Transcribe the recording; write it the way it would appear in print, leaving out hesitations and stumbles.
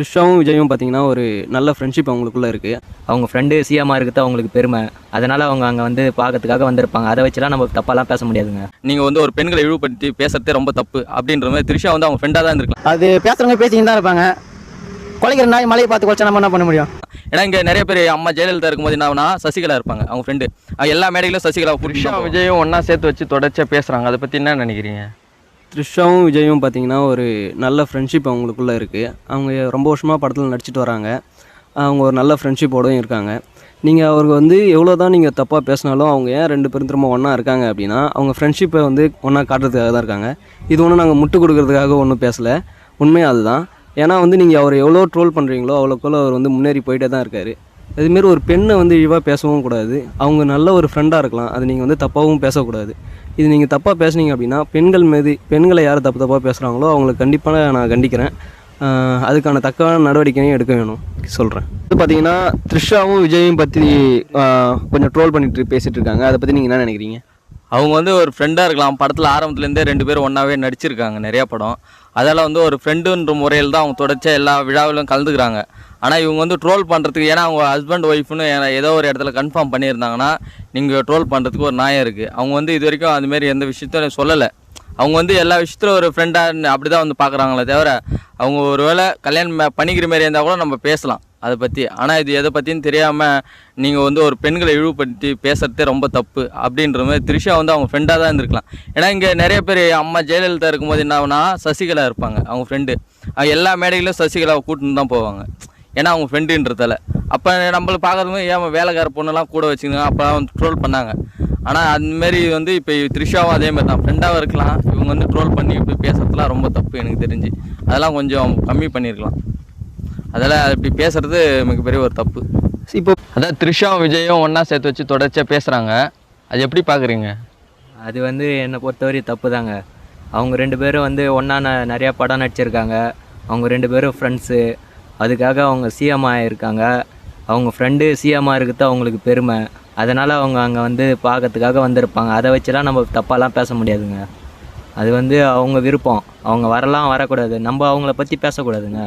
த்ரிஷாவும் விஜயும் பார்த்தீங்கன்னா ஒரு நல்ல ஃப்ரெண்ட்ஷிப் அவங்களுக்குள்ளே இருக்குது. அவங்க ஃப்ரெண்டு சிஎம்மாக இருக்கிறது அவங்களுக்கு பெருமை. அதனால் அவங்க அங்கே வந்து பார்க்கறதுக்காக வந்திருப்பாங்க. அதை வச்சுலாம் நம்ம தப்பாலாம் பேச முடியாதுங்க. நீங்கள் வந்து ஒரு பெண்களை இழிவுபடுத்தி பேசுறதே ரொம்ப தப்பு அப்படின்ற மாதிரி த்ரிஷா வந்து அவங்க ஃப்ரெண்டாக தான் இருந்திருக்கலாம். அது பேசுகிறவங்க பேசிக்கிட்டு தான் இருப்பாங்க. குலைக்கிற நாய் மலையை பார்த்து குறைச்சா நம்ம என்ன பண்ண முடியும்? ஏன்னா இங்கே நிறைய பேர் அம்மா ஜெயலலிதா இருக்கும்போது என்ன சசிகலா இருப்பாங்க அவங்க ஃப்ரெண்டு. எல்லா மேடைகளும் சசிகலா த்ரிஷா விஜயும் ஒன்றா சேர்த்து வச்சு தொடர்ச்சியாக பேசுகிறாங்க. அதை பற்றி என்ன நினைக்கிறீங்க? த்ரிஷாவும் விஜயும் பார்த்தீங்கன்னா ஒரு நல்ல ஃப்ரெண்ட்ஷிப் அவங்களுக்குள்ளே இருக்குது. அவங்க ரொம்ப வருஷமாக படத்தில் நடிச்சிட்டு வராங்க. அவங்க ஒரு நல்ல ஃப்ரெண்ட்ஷிப்போடையும் இருக்காங்க. நீங்கள் அவருக்கு வந்து எவ்வளோ தான் நீங்கள் தப்பாக பேசினாலும் அவங்க ஏன் 2 பேரும் திரும்ப ஒன்றா இருக்காங்க அப்படின்னா அவங்க ஃப்ரெண்ட்ஷிப்பை வந்து ஒன்றா காட்டுறதுக்காக தான் இருக்காங்க. இது ஒன்றும் நாங்கள் முட்டு கொடுக்கறதுக்காக ஒன்றும் பேசலை. உண்மையாக அதுதான். ஏன்னா வந்து நீங்கள் அவர் எவ்வளோ ட்ரோல் பண்ணுறீங்களோ அவ்வளோக்குள்ள அவர் வந்து முன்னேறி போயிட்டே தான் இருக்கார். அதுமாரி ஒரு பெண்ணை வந்து இழிவாக பேசவும் கூடாது. அவங்க நல்ல ஒரு ஃப்ரெண்டாக இருக்கலாம். அது நீங்கள் வந்து தப்பாகவும் பேசக்கூடாது. இது நீங்கள் தப்பாக பேசுனீங்க அப்படின்னா பெண்களை யார் தப்பாக பேசுகிறாங்களோ அவங்களுக்கு கண்டிப்பாக நான் கண்டிக்கிறேன். அதுக்கான தக்கான நடவடிக்கையும் எடுக்க வேணும் சொல்கிறேன். இது பார்த்தீங்கன்னா த்ரிஷாவும் விஜயும் பற்றி கொஞ்சம் ட்ரோல் பண்ணிட்டு பேசிகிட்டு இருக்காங்க. அதை பற்றி நீங்கள் என்ன நினைக்கிறீங்க? அவங்க வந்து ஒரு ஃப்ரெண்டாக இருக்கலாம். படத்தில் ஆரம்பத்துலேருந்தே 2 பேரும் ஒன்றாவே நடிச்சிருக்காங்க நிறையா படம். அதெல்லாம் வந்து ஒரு ஃப்ரெண்டுன்ற முறையில் தான் அவங்க தொடர்ச்சியாக எல்லா விழாவிலும் கலந்துக்கிறாங்க. ஆனால் இவங்க வந்து ட்ரோல் பண்ணுறதுக்கு ஏன்னா அவங்க ஹஸ்பண்ட் ஒய்ஃப்னு ஏதோ ஒரு இடத்துல கன்ஃபார்ம் பண்ணியிருந்தாங்கன்னா நீங்கள் ட்ரோல் பண்ணுறதுக்கு ஒரு நியாயம் இருக்குது. அவங்க வந்து இது வரைக்கும் அதுமாரி எந்த விஷயத்தையும் சொல்லலை. அவங்க வந்து எல்லா விஷயத்திலும் ஒரு ஃப்ரெண்டாக அப்படி தான் வந்து பார்க்குறாங்களே தவிர அவங்க ஒரு வேளை கல்யாணம் பண்ணிக்கிற மாரி இருந்தால் கூட நம்ம பேசலாம் அதை பற்றி. ஆனால் இது எதை பற்றின்னு தெரியாமல் நீங்கள் வந்து ஒரு பெண்களை இழிவுபடுத்தி பேசுகிறதே ரொம்ப தப்பு அப்படின்ற மாதிரி த்ரிஷா வந்து அவங்க ஃப்ரெண்டாக தான் இருந்திருக்கலாம். ஏன்னா இங்கே நிறைய பேர் அம்மா ஜெயலலிதா இருக்கும்போது என்ன சசிகலா இருப்பாங்க அவங்க ஃப்ரெண்டு. எல்லா மேடைகளும் சசிகலாவை கூட்டின்னு தான் போவாங்க. ஏன்னா அவங்க ஃப்ரெண்டுன்றதால. அப்போ நம்மளுக்கு பார்க்குறதுமே ஏன் வேலைக்கார பொண்ணெல்லாம் கூட வச்சுக்கோங்க அப்போ வந்து ட்ரோல் பண்ணாங்க. ஆனால் அதுமாரி வந்து இப்போ த்ரிஷாவும் அதேமாதிரி தான் ஃப்ரெண்டாகவும் இருக்கலாம். இவங்க வந்து ட்ரோல் பண்ணி இப்படி பேசுறதுலாம் ரொம்ப தப்பு எனக்கு தெரிஞ்சு. அதெல்லாம் கொஞ்சம் கம்மி பண்ணியிருக்கலாம். அதெல்லாம் இப்படி பேசுகிறது மிகப்பெரிய ஒரு தப்பு. இப்போ அதான் த்ரிஷாவும் விஜயும் ஒன்றா சேர்த்து வச்சு தொடர்ச்சியாக பேசுகிறாங்க. அது எப்படி பார்க்குறீங்க? அது வந்து என்னை பொறுத்தவரை தப்பு தாங்க. அவங்க 2 பேரும் வந்து ஒன்றா நிறையா படம் நடிச்சிருக்காங்க. அவங்க 2 பேரும் ஃப்ரெண்ட்ஸு. அதுக்காக அவங்க சிஎம்மாக இருக்காங்க. அவங்க ஃப்ரெண்டு சிஎம்மாக இருக்கிறது அவங்களுக்கு பெருமை. அதனால் அவங்க அங்கே வந்து பார்க்கறதுக்காக வந்திருப்பாங்க. அதை வச்சுலாம் நம்ம தப்பாலாம் பேச முடியாதுங்க. அது வந்து அவங்க விருப்பம். அவங்க வரலாம் வரக்கூடாது. நம்ம அவங்கள பற்றி பேசக்கூடாதுங்க.